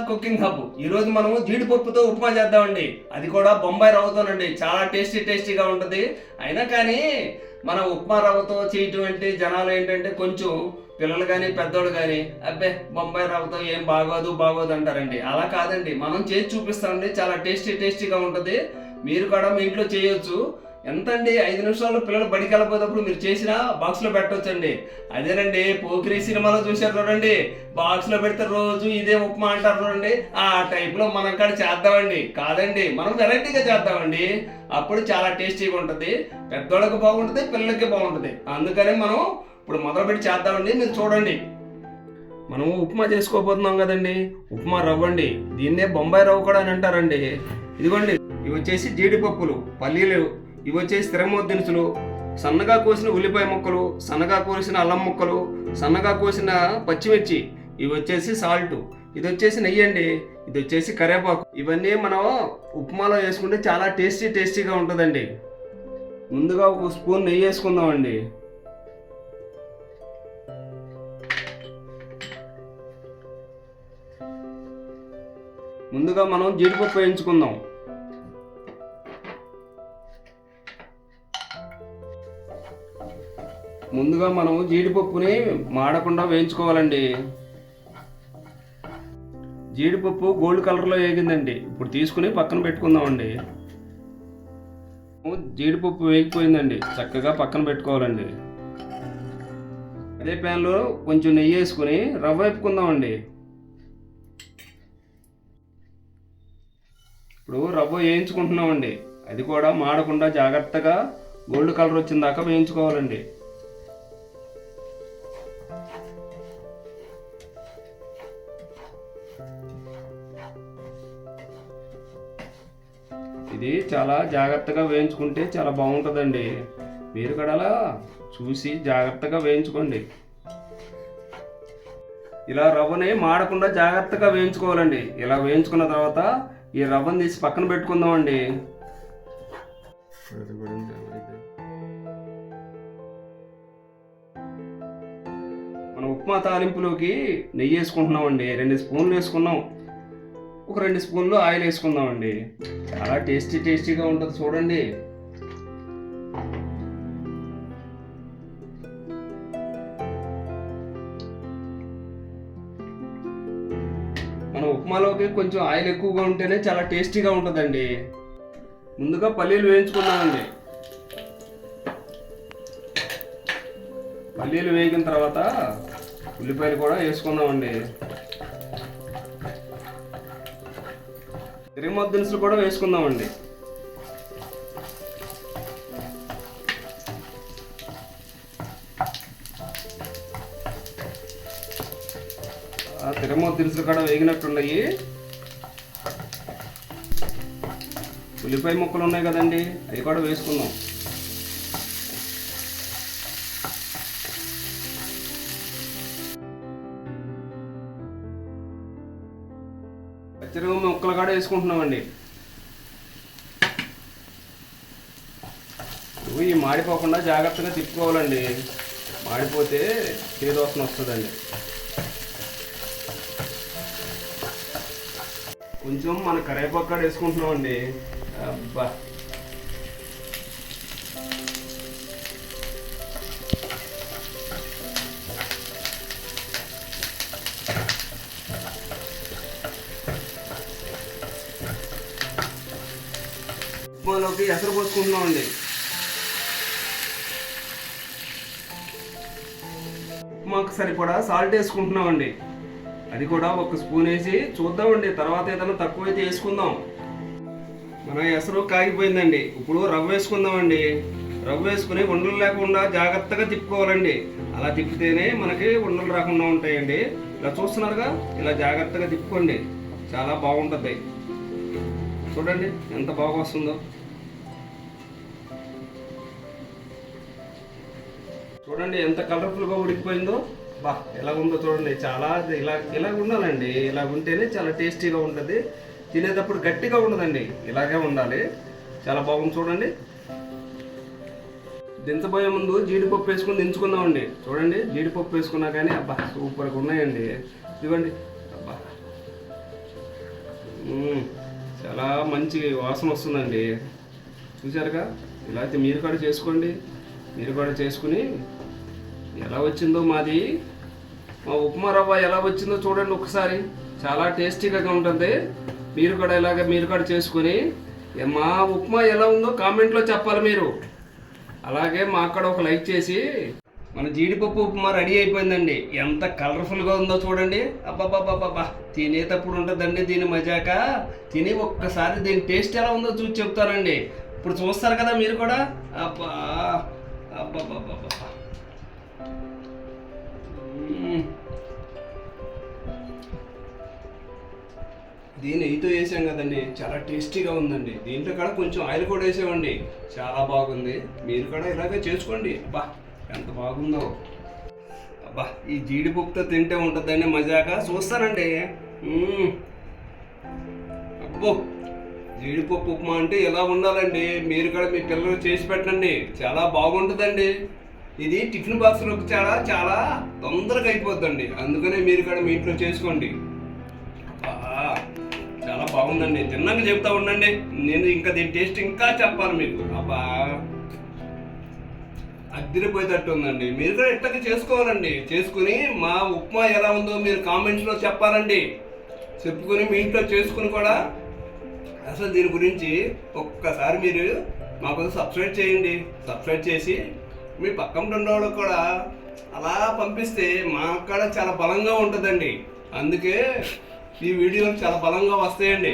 Cooking hub. ఈ రోజు మనము జీడిపప్పుతో ఉప్మా చేద్దామండి. అది కూడా బొంబాయి రవ్వతోనండి. చాలా టేస్టీగా ఉంటుంది. అయినా కానీ మన ఉప్మా రవ్వతో చేయటం అంటే జనాలు ఏంటంటే కొంచెం పిల్లలు కానీ పెద్దోళ్ళు కానీ అబ్బే బొంబాయి రవ్వతో ఏం బాగోదు అంటారండి. అలా కాదండి, మనం చేసి చూపిస్తామండి. చాలా టేస్టీగా ఉంటుంది. మీరు కూడా మీ ఇంట్లో చేయొచ్చు. ఎంతండి, 5 నిమిషాల్లో పిల్లలు బడికి వెళ్ళిపోయేటప్పుడు మీరు చేసిన బాక్స్లో పెట్టవచ్చండి. అదేనండి, పోకిరి సినిమాలో చూశారు చూడండి, బాక్స్లో పెడితే రోజు ఇదే ఉప్మా అంటారు చూడండి, ఆ టైప్లో మనం కాడ చేద్దామండి. కాదండి, మనం వెరైటీగా చేద్దామండి. అప్పుడు చాలా టేస్టీగా ఉంటుంది. పెద్దోళ్ళకి బాగుంటుంది, పిల్లలకి బాగుంటుంది. అందుకని మనం ఇప్పుడు మొదలుపెట్టి చేద్దామండి. మీరు చూడండి, మనం ఉప్మా చేసుకోబోతున్నాం కదండి. ఉప్మా రవ్వ అండి. దీన్నే బొంబాయి రవ్వ కూడా అని అంటారండి. ఇదిగోండి, ఇవి వచ్చేసి జీడిపప్పులు, పల్లీలు, ఇవి వచ్చేసి స్థిరమో దినుసులు, సన్నగా కోసిన ఉల్లిపాయ ముక్కలు, సన్నగా కోసిన అల్లం ముక్కలు, సన్నగా కోసిన పచ్చిమిర్చి, ఇవి వచ్చేసి సాల్ట్, ఇది వచ్చేసి నెయ్యి అండి, ఇది వచ్చేసి కరివేపాకు. ఇవన్నీ మనం ఉప్మాలో వేసుకుంటే చాలా టేస్టీగా ఉంటుందండి. ముందుగా ఒక స్పూన్ నెయ్యి వేసుకుందామండి. ముందుగా మనం జీడిపప్పు వేయించుకుందాం. ముందుగా మనం జీడిపప్పుని మాడకుండా వేయించుకోవాలండి. జీడిపప్పు గోల్డ్ కలర్లో వేగిందండి. ఇప్పుడు తీసుకుని పక్కన పెట్టుకుందామండి. జీడిపప్పు వేగిపోయిందండి, చక్కగా పక్కన పెట్టుకోవాలండి. అదే ప్యాన్లో కొంచెం నెయ్యి వేసుకుని రవ్వ వేపుకుందామండి. ఇప్పుడు రవ్వ వేయించుకుంటున్నామండి. అది కూడా మాడకుండా జాగ్రత్తగా గోల్డ్ కలర్ వచ్చిన దాకా వేయించుకోవాలండి. ఇది చాలా జాగ్రత్తగా వేయించుకుంటే చాలా బాగుంటుందండి. మీరు కూడా అలా చూసి జాగ్రత్తగా వేయించుకోండి. ఇలా రవ్వని మాడకుండా జాగ్రత్తగా వేయించుకోవాలండి. ఇలా వేయించుకున్న తర్వాత ఈ రవ్వని తీసి పక్కన పెట్టుకుందామండి. మనం ఉప్మా తాలింపులోకి నెయ్యి వేసుకుంటున్నామండి. 2 స్పూన్లు వేసుకున్నాం. ఒక 2 స్పూన్లు ఆయిల్ వేసుకుందామండి. చాలా టేస్టీగా ఉంటుంది చూడండి. మన ఉప్మాలోకి కొంచెం ఆయిల్ ఎక్కువగా ఉంటేనే చాలా టేస్టీగా ఉంటుందండి. ముందుగా పల్లీలు వేయించుకున్నామండి. పల్లీలు వేగిన తర్వాత ఉల్లిపాయలు కూడా వేసుకున్నామండి. స్థిరమో దినుసులు కూడా వేసుకుందామండి. ఆ స్థిరమో దినుసులు కూడా వేగినట్టున్నాయి. ఉల్లిపాయ ముక్కలు ఉన్నాయి కదండి, అవి కూడా వేసుకుందాం. పచ్చిమిరపకాయ ముక్కలు కూడా వేసుకుంటున్నామండి. ఇవి మాడిపోకుండా జాగ్రత్తగా తిప్పుకోవాలండి. మాడిపోతే చేదోసన వస్తుందండి. కొంచెం మన కరివేపాకు కూడా వేసుకుంటున్నామండి. అబ్బా, ఉప్మాలోకి ఎసరు పోసుకుంటున్నామండి. ఉప్మాకు సరిపడా సాల్ట్ వేసుకుంటున్నామండి. అది కూడా 1 స్పూన్ వేసి చూద్దామండి. తర్వాత ఏదైనా తక్కువైతే వేసుకుందాం. మన ఎసరు కాగిపోయిందండి. ఇప్పుడు రవ్వ వేసుకుందామండి. రవ్వ వేసుకుని ఉండలు లేకుండా జాగ్రత్తగా తిప్పుకోవాలండి. అలా తిప్పితేనే మనకి ఉండలు రాకుండా ఉంటాయండి. ఇలా చూస్తున్నారుగా, ఇలా జాగ్రత్తగా తిప్పుకోండి. చాలా బాగుంటుంది. చూడండి ఎంత బాగా వస్తుందో. చూడండి ఎంత కలర్ఫుల్గా ఉడికిపోయిందో. బా, ఎలా ఉందో చూడండి. చాలా ఇలా ఉండాలండి. ఇలా ఉంటేనే చాలా టేస్టీగా ఉంటుంది. తినేటప్పుడు గట్టిగా ఉండదండి, ఇలాగే ఉండాలి. చాలా బాగుంది చూడండి. దించబోయే ముందు జీడిపప్పు వేసుకుని దించుకుందామండి. చూడండి, జీడిపప్పు వేసుకున్నా కానీ అబ్బా సూపర్గా ఉన్నాయండి. ఇదిగోండి, అబ్బా చాలా మంచి వాసన వస్తుందండి. చూసారుగా? ఇలా అయితే మీరు కూడా చేసుకోండి. మీరు కూడా చేసుకుని ఎలా వచ్చిందో మాది మా ఉప్మా రవ్వ ఎలా వచ్చిందో చూడండి ఒకసారి. చాలా టేస్టీగా ఉంటుంది. మీరు కూడా చేసుకుని మా ఉప్మా ఎలా ఉందో కామెంట్లో చెప్పాలి మీరు. అలాగే మాకు కూడా ఒక లైక్ చేసి. మన జీడిపప్పు ఉప్మా రెడీ అయిపోయిందండి. ఎంత కలర్ఫుల్గా ఉందో చూడండి. అబ్బాబ్బాబ్బా, తినేటప్పుడు ఉంటుందండి దీని మజాక. తిని ఒక్కసారి దీని టేస్ట్ ఎలా ఉందో చూసి చెప్తానండి. ఇప్పుడు చూస్తారు కదా మీరు కూడా. అబ్బా అబ్బాబ్బాబ్బా, దీన్ని నెయ్యితో వేసాం కదండి, చాలా టేస్టీగా ఉందండి. దీంట్లో కూడా కొంచెం ఆయిల్ కూడా వేసామండి, చాలా బాగుంది. మీరు కూడా ఇలాగే చేసుకోండి. అబ్బా ఎంత బాగుందో. అబ్బా ఈ జీడిపప్పుతో తింటే ఉంటుందండి మజాగా. చూస్తానండి. అబ్బో జీడిపప్పు ఉప్మా అంటే ఎలా ఉండాలండి. మీరు కూడా మీ పిల్లలు చేసి పెట్టండి, చాలా బాగుంటుందండి. ఇది టిఫిన్ బాక్స్లోకి చాలా చాలా తొందరగా అయిపోద్దండి. అందుకనే మీరు కూడా మీ ఇంట్లో చేసుకోండి. చాలా బాగుందండి. తిన్నాక చెప్తా ఉండండి. నేను ఇంకా దీని టేస్ట్ ఇంకా చెప్పాలి మీకు. అబ్బా అద్దరిపోయేటట్టు ఉందండి. మీరు కూడా ఇట్టకి చేసుకోవాలండి. చేసుకుని మా ఉప్మా ఎలా ఉందో మీరు కామెంట్స్లో చెప్పాలండి. చెప్పుకొని మీ ఇంట్లో చేసుకుని కూడా అసలు దీని గురించి ఒక్కసారి మీరు మాకు సబ్స్క్రైబ్ చేయండి. సబ్స్క్రైబ్ చేసి మీ పక్కన ఉన్న వాళ్ళకు కూడా అలా పంపిస్తే మాకు కూడా చాలా బలంగా ఉంటుందండి. అందుకే ఈ వీడియోలు చాలా బలంగా వస్తాయండి.